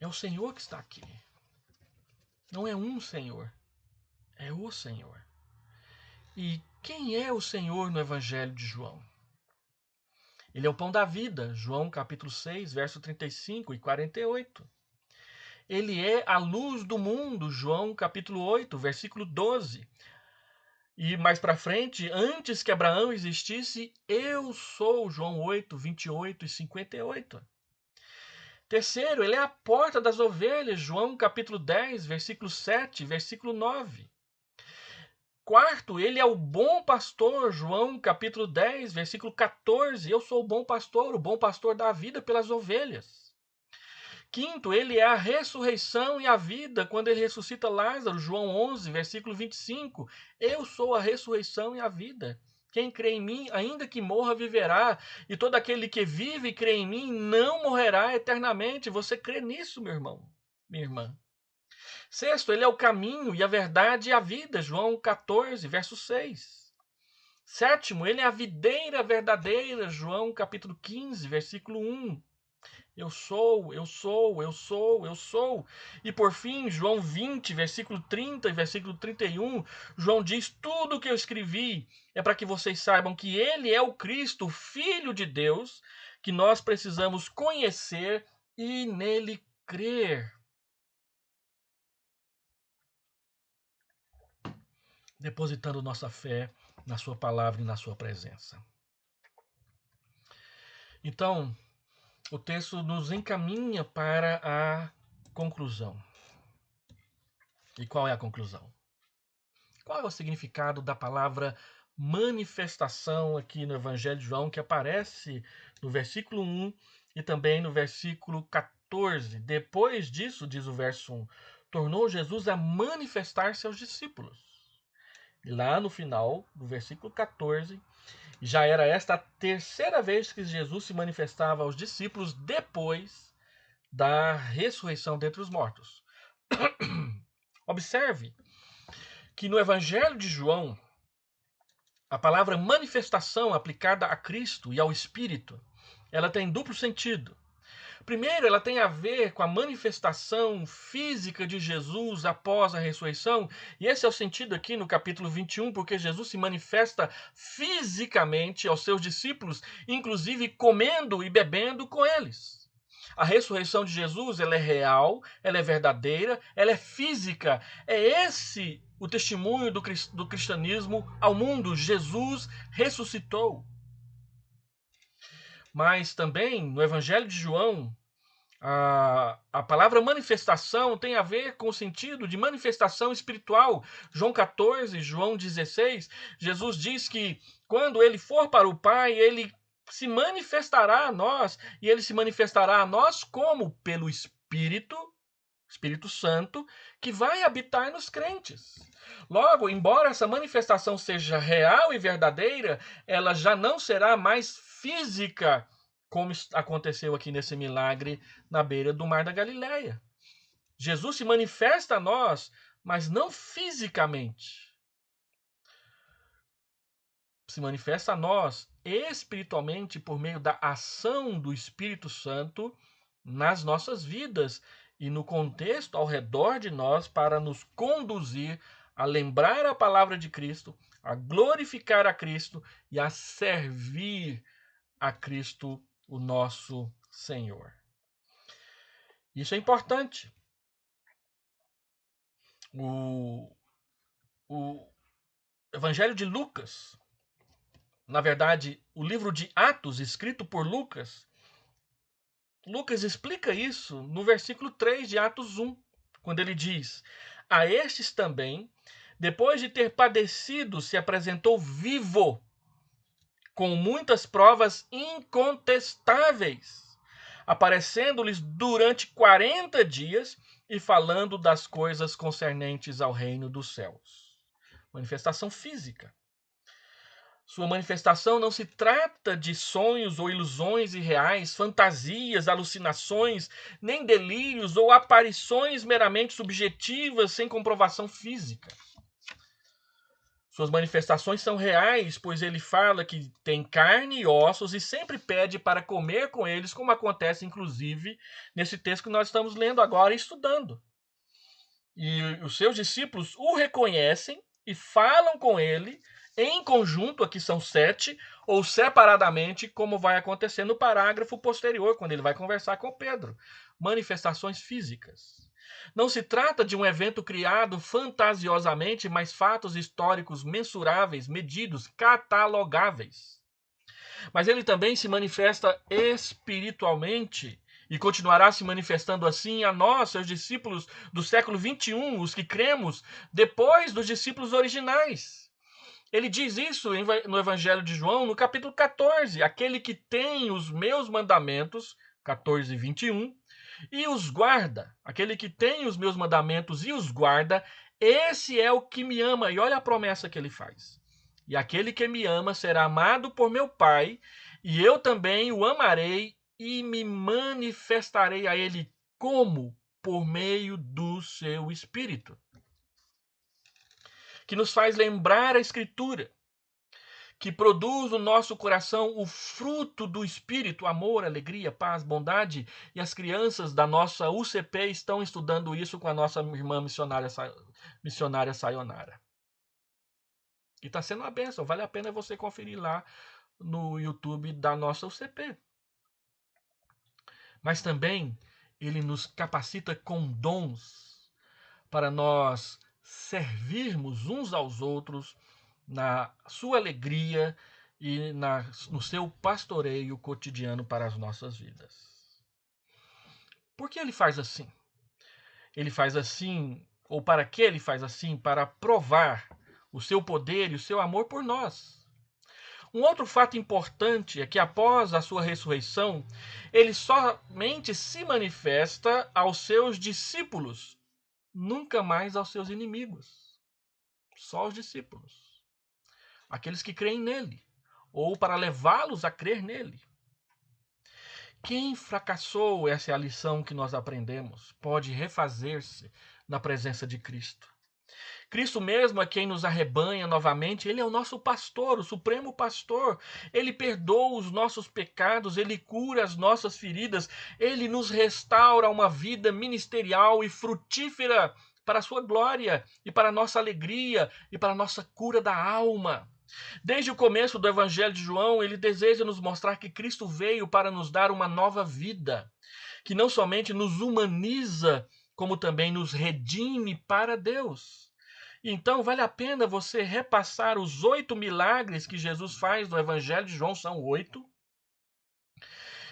É o Senhor que está aqui. Não é um Senhor, é o Senhor. E quem é o Senhor no Evangelho de João? Ele é o pão da vida, João capítulo 6, verso 35 e 48. Ele é a luz do mundo, João capítulo 8, versículo 12. E mais para frente, antes que Abraão existisse, eu sou, João 8, 28 e 58. Terceiro, ele é a porta das ovelhas, João capítulo 10, versículo 7, versículo 9. Quarto, ele é o bom pastor, João capítulo 10, versículo 14. Eu sou o bom pastor dá a vida pelas ovelhas. Quinto, ele é a ressurreição e a vida, quando ele ressuscita Lázaro, João 11, versículo 25. Eu sou a ressurreição e a vida. Quem crê em mim, ainda que morra, viverá. E todo aquele que vive e crê em mim não morrerá eternamente. Você crê nisso, meu irmão, minha irmã? Sexto, ele é o caminho e a verdade e a vida, João 14, verso 6. Sétimo, ele é a videira verdadeira, João capítulo 15, versículo 1. Eu sou, eu sou, eu sou, eu sou. E por fim, João 20, versículo 30 e versículo 31, João diz, tudo o que eu escrevi é para que vocês saibam que ele é o Cristo, o Filho de Deus, que nós precisamos conhecer e nele crer. depositando nossa fé na sua palavra e na sua presença. Então, o texto nos encaminha para a conclusão. E qual é a conclusão? Qual é o significado da palavra manifestação aqui no Evangelho de João, que aparece no versículo 1 e também no versículo 14? Depois disso, diz o verso 1, tornou Jesus a manifestar-se aos discípulos. E lá no final, do versículo 14, já era esta a terceira vez que Jesus se manifestava aos discípulos depois da ressurreição dentre os mortos. Observe que no Evangelho de João, a palavra manifestação aplicada a Cristo e ao Espírito, ela tem duplo sentido. Primeiro, ela tem a ver com a manifestação física de Jesus após a ressurreição, e esse é o sentido aqui no capítulo 21, porque Jesus se manifesta fisicamente aos seus discípulos, inclusive comendo e bebendo com eles. A ressurreição de Jesus, ela é real, ela é verdadeira, ela é física. É esse o testemunho do cristianismo ao mundo. Jesus ressuscitou. Mas também no Evangelho de João, a palavra manifestação tem a ver com o sentido de manifestação espiritual. João 14, João 16, Jesus diz que quando ele for para o Pai, ele se manifestará a nós, e ele se manifestará a nós como? Pelo Espírito Santo, que vai habitar nos crentes. Logo, embora essa manifestação seja real e verdadeira, ela já não será mais física, como aconteceu aqui nesse milagre na beira do Mar da Galileia. Jesus se manifesta a nós, mas não fisicamente. Se manifesta a nós espiritualmente por meio da ação do Espírito Santo nas nossas vidas e no contexto ao redor de nós para nos conduzir a lembrar a palavra de Cristo, a glorificar a Cristo e a servir a Cristo, o nosso Senhor. Isso é importante. O Evangelho de Lucas, na verdade, o livro de Atos, escrito por Lucas, Lucas explica isso no versículo 3 de Atos 1, quando ele diz: a estes também, depois de ter padecido, se apresentou vivo, com muitas provas incontestáveis, aparecendo-lhes durante 40 dias e falando das coisas concernentes ao reino dos céus. Manifestação física. Sua manifestação não se trata de sonhos ou ilusões irreais, fantasias, alucinações, nem delírios ou aparições meramente subjetivas sem comprovação física. Suas manifestações são reais, pois ele fala que tem carne e ossos e sempre pede para comer com eles, como acontece inclusive nesse texto que nós estamos lendo agora e estudando. E os seus discípulos o reconhecem e falam com ele em conjunto, aqui são 7, ou separadamente, como vai acontecer no parágrafo posterior, quando ele vai conversar com Pedro. Manifestações físicas. Não se trata de um evento criado fantasiosamente, mas fatos históricos mensuráveis, medidos, catalogáveis. Mas ele também se manifesta espiritualmente e continuará se manifestando assim a nós, seus discípulos do século 21, os que cremos depois dos discípulos originais. Ele diz isso no Evangelho de João, no capítulo 14. Aquele que tem os meus mandamentos, 14, 21, e os guarda. Aquele que tem os meus mandamentos e os guarda, esse é o que me ama. E olha a promessa que ele faz. E aquele que me ama será amado por meu Pai, e eu também o amarei e me manifestarei a ele como? Por meio do seu Espírito. Que nos faz lembrar a Escritura, que produz no nosso coração o fruto do Espírito, amor, alegria, paz, bondade, e as crianças da nossa UCP estão estudando isso com a nossa irmã missionária Sayonara. E está sendo uma bênção, vale a pena você conferir lá no YouTube da nossa UCP. Mas também ele nos capacita com dons para nós servirmos uns aos outros na sua alegria e no seu pastoreio cotidiano para as nossas vidas. Por que ele faz assim? Ele faz assim, ou para que ele faz assim? Para provar o seu poder e o seu amor por nós. Um outro fato importante é que após a sua ressurreição, ele somente se manifesta aos seus discípulos, nunca mais aos seus inimigos. Só aos discípulos. Aqueles que creem nele, ou para levá-los a crer nele. Quem fracassou, essa é a lição que nós aprendemos, pode refazer-se na presença de Cristo. Cristo mesmo é quem nos arrebanha novamente, ele é o nosso pastor, o supremo pastor. Ele perdoa os nossos pecados, ele cura as nossas feridas, ele nos restaura uma vida ministerial e frutífera para a sua glória e para a nossa alegria e para a nossa cura da alma. Desde o começo do Evangelho de João, ele deseja nos mostrar que Cristo veio para nos dar uma nova vida, que não somente nos humaniza, como também nos redime para Deus. Então, vale a pena você repassar os 8 milagres que Jesus faz no Evangelho de João, são 8,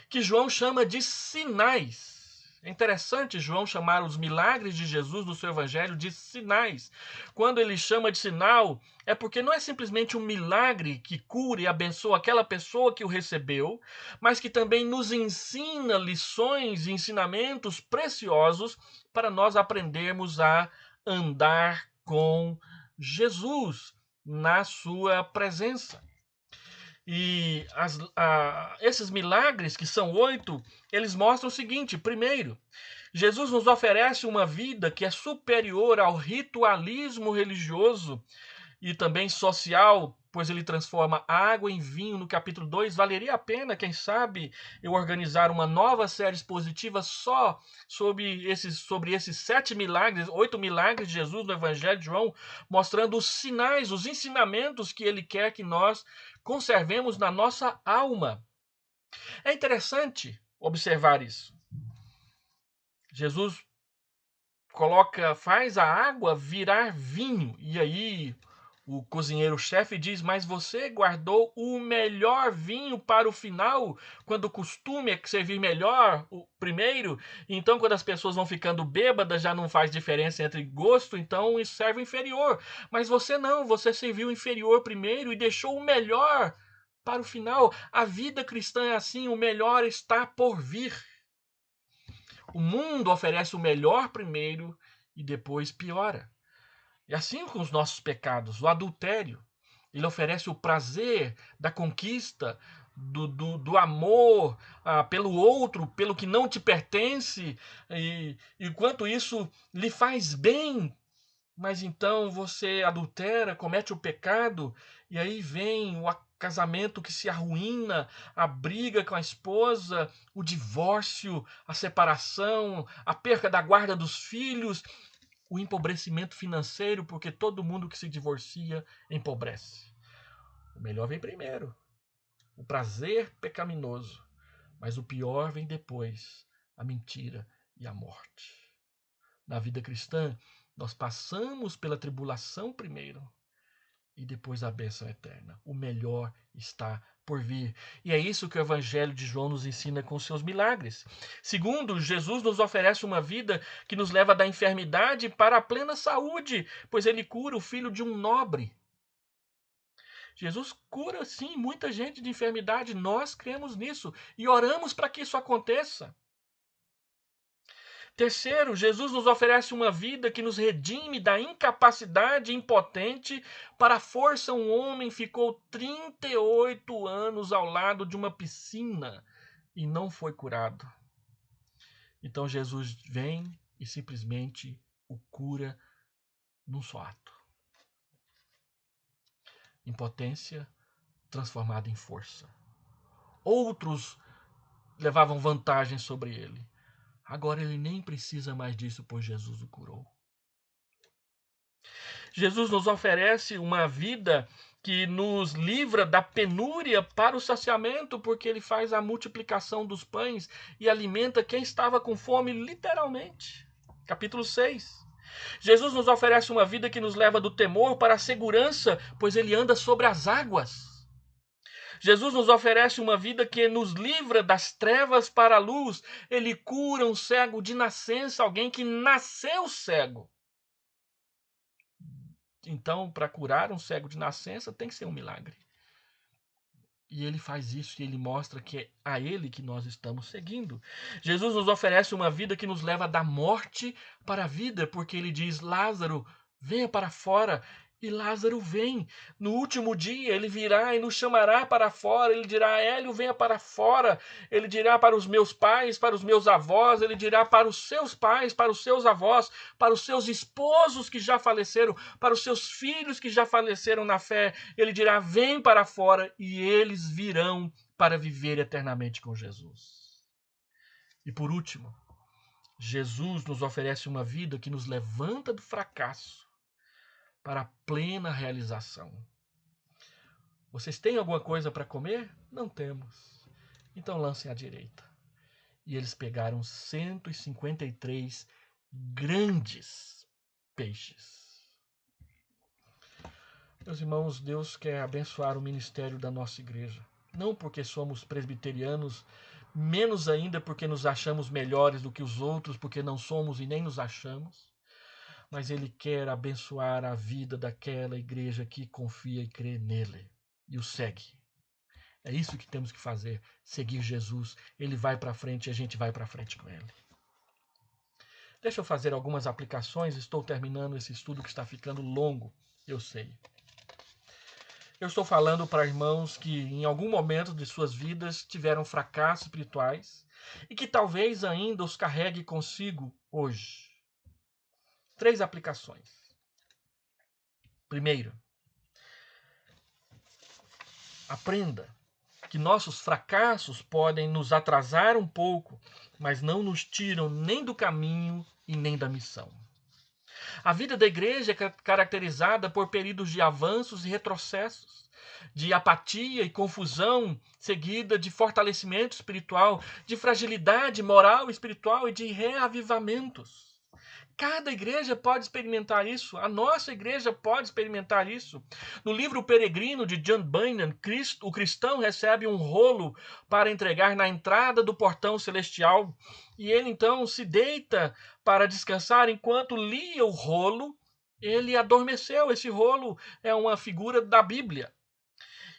que João chama de sinais. É interessante João chamar os milagres de Jesus no seu Evangelho de sinais. Quando ele chama de sinal, é porque não é simplesmente um milagre que cura e abençoa aquela pessoa que o recebeu, mas que também nos ensina lições e ensinamentos preciosos para nós aprendermos a andar com Jesus na sua presença. E esses milagres, que são 8, eles mostram o seguinte: primeiro, Jesus nos oferece uma vida que é superior ao ritualismo religioso e também social, pois ele transforma água em vinho no capítulo 2. Valeria a pena, quem sabe, eu organizar uma nova série expositiva só sobre esses 7 milagres, 8 milagres de Jesus no Evangelho de João, mostrando os sinais, os ensinamentos que ele quer que nós conservemos na nossa alma. É interessante observar isso. Jesus faz a água virar vinho, e aí o cozinheiro-chefe diz: mas você guardou o melhor vinho para o final, quando o costume é servir melhor o primeiro. Então, quando as pessoas vão ficando bêbadas, já não faz diferença entre gosto, então isso serve o inferior. Mas você não, você serviu o inferior primeiro e deixou o melhor para o final. A vida cristã é assim, o melhor está por vir. O mundo oferece o melhor primeiro e depois piora. E assim com os nossos pecados, o adultério, ele oferece o prazer da conquista, do amor pelo outro, pelo que não te pertence, e enquanto isso lhe faz bem, mas então você adultera, comete o pecado, e aí vem o casamento que se arruína, a briga com a esposa, o divórcio, a separação, a perca da guarda dos filhos, o empobrecimento financeiro, porque todo mundo que se divorcia empobrece. O melhor vem primeiro, o prazer pecaminoso, mas o pior vem depois, a mentira e a morte. Na vida cristã, nós passamos pela tribulação primeiro e depois a bênção eterna. O melhor está por vir. E é isso que o Evangelho de João nos ensina com seus milagres. Segundo, Jesus nos oferece uma vida que nos leva da enfermidade para a plena saúde, pois ele cura o filho de um nobre. Jesus cura, sim, muita gente de enfermidade. Nós cremos nisso e oramos para que isso aconteça. Terceiro, Jesus nos oferece uma vida que nos redime da incapacidade impotente para a força. Um homem ficou 38 anos ao lado de uma piscina e não foi curado. Então Jesus vem e simplesmente o cura num só ato. Impotência transformada em força. Outros levavam vantagem sobre ele. Agora ele nem precisa mais disso, pois Jesus o curou. Jesus nos oferece uma vida que nos livra da penúria para o saciamento, porque ele faz a multiplicação dos pães e alimenta quem estava com fome, literalmente. Capítulo 6. Jesus nos oferece uma vida que nos leva do temor para a segurança, pois ele anda sobre as águas. Jesus nos oferece uma vida que nos livra das trevas para a luz. Ele cura um cego de nascença, alguém que nasceu cego. Então, para curar um cego de nascença, tem que ser um milagre. E ele faz isso e ele mostra que é a ele que nós estamos seguindo. Jesus nos oferece uma vida que nos leva da morte para a vida, porque ele diz: Lázaro, venha para fora. E Lázaro vem. No último dia ele virá e nos chamará para fora. Ele dirá: Hélio, venha para fora. Ele dirá para os meus pais, para os meus avós. Ele dirá para os seus pais, para os seus avós, para os seus esposos que já faleceram, para os seus filhos que já faleceram na fé. Ele dirá: vem para fora, e eles virão para viver eternamente com Jesus. E por último, Jesus nos oferece uma vida que nos levanta do fracasso para a plena realização. Vocês têm alguma coisa para comer? Não temos. Então lancem à direita. E eles pegaram 153 grandes peixes. Meus irmãos, Deus quer abençoar o ministério da nossa igreja. Não porque somos presbiterianos, menos ainda porque nos achamos melhores do que os outros, porque não somos e nem nos achamos. Mas ele quer abençoar a vida daquela igreja que confia e crê nele e o segue. É isso que temos que fazer, seguir Jesus. Ele vai para frente e a gente vai para frente com ele. Deixa eu fazer algumas aplicações, estou terminando esse estudo que está ficando longo, eu sei. Eu estou falando para irmãos que em algum momento de suas vidas tiveram fracassos espirituais e que talvez ainda os carregue consigo hoje. 3 aplicações. Primeiro, aprenda que nossos fracassos podem nos atrasar um pouco, mas não nos tiram nem do caminho e nem da missão. A vida da igreja é caracterizada por períodos de avanços e retrocessos, de apatia e confusão, seguida de fortalecimento espiritual, de fragilidade moral e espiritual e de reavivamentos. Cada igreja pode experimentar isso. A nossa igreja pode experimentar isso. No livro O Peregrino, de John Bunyan, o cristão recebe um rolo para entregar na entrada do portão celestial. E ele então se deita para descansar. Enquanto lia o rolo, ele adormeceu. Esse rolo é uma figura da Bíblia.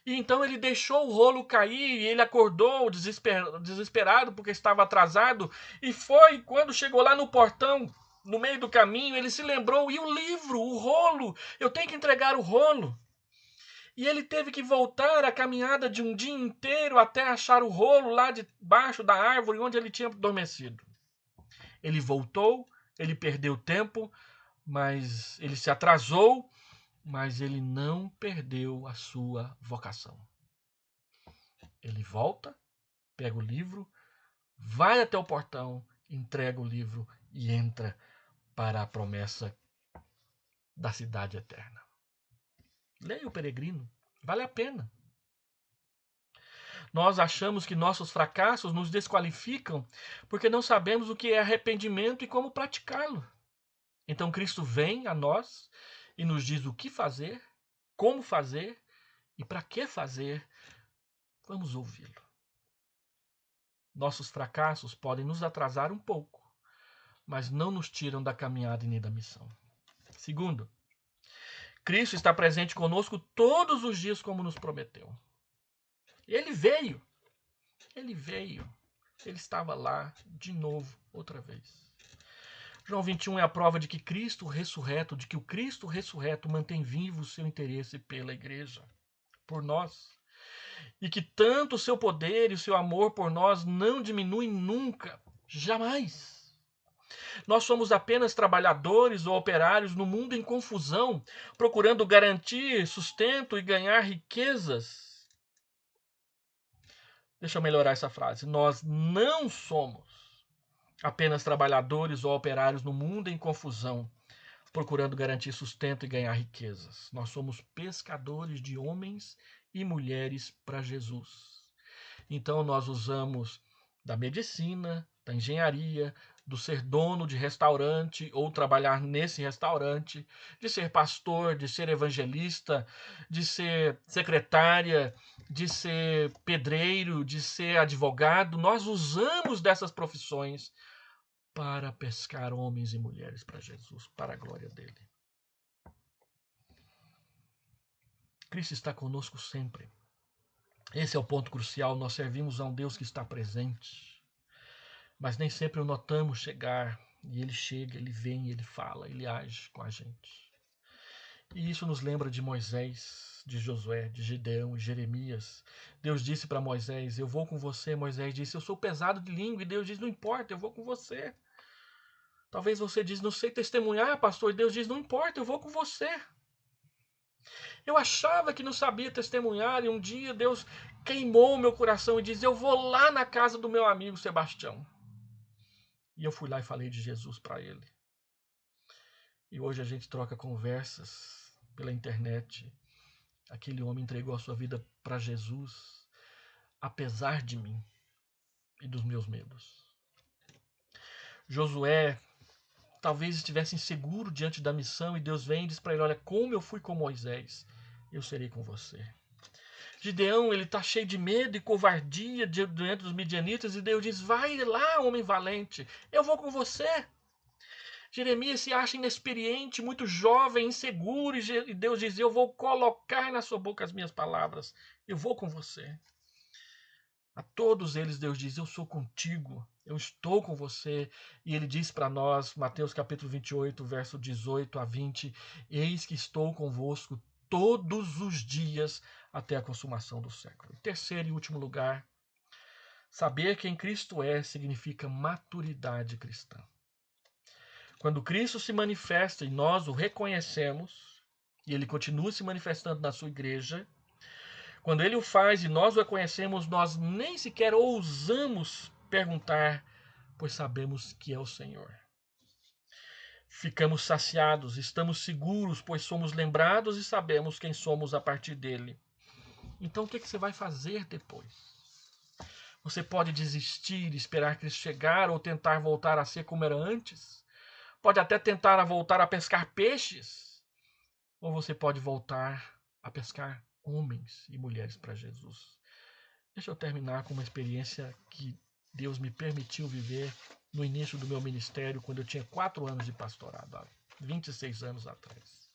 E então ele deixou o rolo cair e ele acordou desesperado porque estava atrasado. E foi quando chegou lá no portão, no meio do caminho, ele se lembrou: e o livro, o rolo? Eu tenho que entregar o rolo. E ele teve que voltar a caminhada de um dia inteiro até achar o rolo lá debaixo da árvore onde ele tinha adormecido. Ele voltou, ele perdeu tempo, mas ele se atrasou, mas ele não perdeu a sua vocação. Ele volta, pega o livro, vai até o portão, entrega o livro e entra para a promessa da cidade eterna. Leia O Peregrino, vale a pena. Nós achamos que nossos fracassos nos desqualificam porque não sabemos o que é arrependimento e como praticá-lo. Então Cristo vem a nós e nos diz o que fazer, como fazer e para que fazer. Vamos ouvi-lo. Nossos fracassos podem nos atrasar um pouco, mas não nos tiram da caminhada e nem da missão. Segundo, Cristo está presente conosco todos os dias como nos prometeu. Ele veio, ele estava lá de novo, outra vez. João 21 é a prova de que Cristo ressurreto, de que o Cristo ressurreto mantém vivo o seu interesse pela igreja, por nós. E que tanto o seu poder e o seu amor por nós não diminuem nunca, jamais. Nós somos apenas trabalhadores ou operários no mundo em confusão, procurando garantir sustento e ganhar riquezas. Deixa eu melhorar essa frase. Nós não somos apenas trabalhadores ou operários no mundo em confusão, procurando garantir sustento e ganhar riquezas. Nós somos pescadores de homens e mulheres para Jesus. Então nós usamos da medicina, da engenharia, do ser dono de restaurante ou trabalhar nesse restaurante, de ser pastor, de ser evangelista, de ser secretária, de ser pedreiro, de ser advogado. Nós usamos dessas profissões para pescar homens e mulheres para Jesus, para a glória dele. Cristo está conosco sempre. Esse é o ponto crucial. Nós servimos a um Deus que está presente, mas nem sempre o notamos chegar. E ele chega, ele vem, ele fala, ele age com a gente. E isso nos lembra de Moisés, de Josué, de Gideão e Jeremias. Deus disse para Moisés: eu vou com você. Moisés disse: eu sou pesado de língua. E Deus diz: não importa, eu vou com você. Talvez você diz: não sei testemunhar, pastor. E Deus diz: não importa, eu vou com você. Eu achava que não sabia testemunhar, e um dia Deus queimou o meu coração e disse: eu vou lá na casa do meu amigo Sebastião. E eu fui lá e falei de Jesus para ele. E hoje a gente troca conversas pela internet. Aquele homem entregou a sua vida para Jesus, apesar de mim e dos meus medos. Josué talvez estivesse inseguro diante da missão, e Deus vem e diz para ele: olha, como eu fui com Moisés, eu serei com você. Gideão, ele está cheio de medo e covardia diante dos midianitas, e Deus diz: vai lá, homem valente, eu vou com você. Jeremias se acha inexperiente, muito jovem, inseguro, e Deus diz: eu vou colocar na sua boca as minhas palavras, eu vou com você. A todos eles Deus diz: eu sou contigo, eu estou com você. E ele diz para nós, Mateus capítulo 28, verso 18 a 20, eis que estou convosco todos os dias até a consumação do século. Em terceiro e último lugar, saber quem Cristo é significa maturidade cristã. Quando Cristo se manifesta e nós o reconhecemos, e ele continua se manifestando na sua igreja, quando ele o faz e nós o reconhecemos, nós nem sequer ousamos perguntar, pois sabemos que é o Senhor. Ficamos saciados, estamos seguros, pois somos lembrados e sabemos quem somos a partir dele. Então o que você vai fazer depois? Você pode desistir, esperar Cristo chegar ou tentar voltar a ser como era antes? Pode até tentar voltar a pescar peixes? Ou você pode voltar a pescar homens e mulheres para Jesus? Deixa eu terminar com uma experiência que Deus me permitiu viver no início do meu ministério, quando eu tinha 4 anos de pastorado, há 26 anos atrás.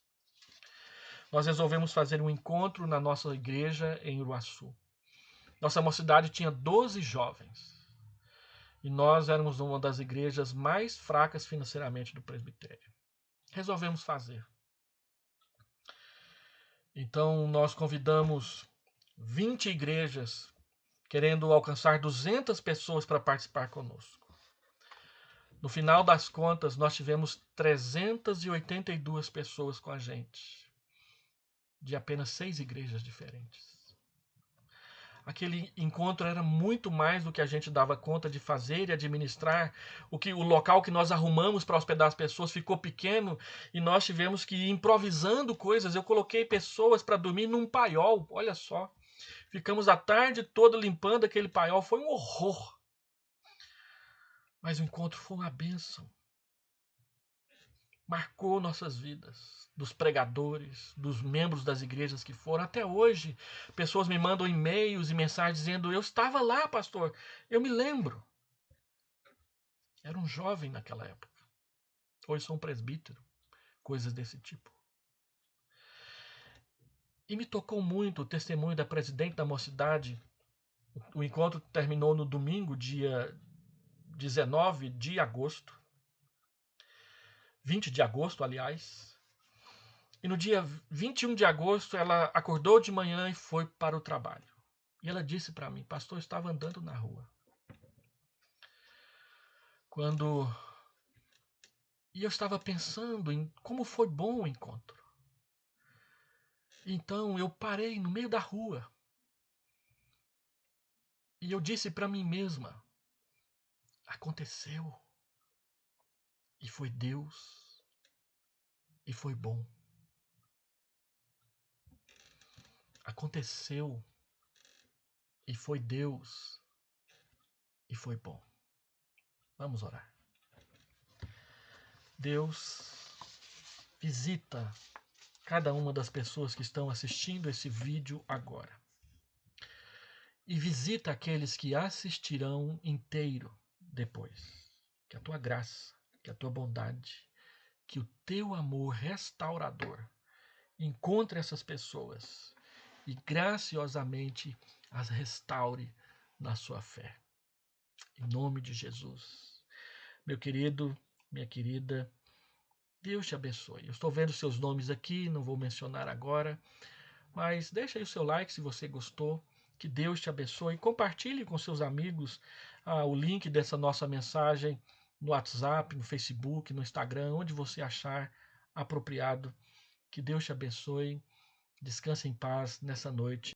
Nós resolvemos fazer um encontro na nossa igreja em Uruaçu. Nossa mocidade tinha 12 jovens. E nós éramos uma das igrejas mais fracas financeiramente do presbitério. Resolvemos fazer. Então nós convidamos 20 igrejas, querendo alcançar 200 pessoas para participar conosco. No final das contas, nós tivemos 382 pessoas com a gente, de apenas 6 igrejas diferentes. Aquele encontro era muito mais do que a gente dava conta de fazer e administrar. O local que nós arrumamos para hospedar as pessoas ficou pequeno e nós tivemos que ir improvisando coisas. Eu coloquei pessoas para dormir num paiol, olha só. Ficamos a tarde toda limpando aquele paiol, foi um horror. Mas o encontro foi uma bênção. Marcou nossas vidas, dos pregadores, dos membros das igrejas que foram. Até hoje, pessoas me mandam e-mails e mensagens dizendo: eu estava lá, pastor, eu me lembro. Era um jovem naquela época. Hoje sou um presbítero, coisas desse tipo. E me tocou muito o testemunho da presidente da mocidade. O encontro terminou no domingo, dia 19 de agosto. 20 de agosto, aliás. E no dia 21 de agosto, ela acordou de manhã e foi para o trabalho. E ela disse para mim: pastor, eu estava andando na rua. E eu estava pensando em como foi bom o encontro. Então eu parei no meio da rua. E eu disse para mim mesma: aconteceu. E foi Deus. E foi bom. Aconteceu. E foi Deus. E foi bom. Vamos orar. Deus visita cada uma das pessoas que estão assistindo esse vídeo agora. E visita aqueles que assistirão inteiro depois. Que a tua graça, que a tua bondade, que o teu amor restaurador encontre essas pessoas e graciosamente as restaure na sua fé. Em nome de Jesus. Meu querido, minha querida, Deus te abençoe. Eu estou vendo seus nomes aqui, não vou mencionar agora, mas deixa aí o seu like se você gostou. Que Deus te abençoe. Compartilhe com seus amigos o link dessa nossa mensagem no WhatsApp, no Facebook, no Instagram, onde você achar apropriado. Que Deus te abençoe. Descanse em paz nessa noite.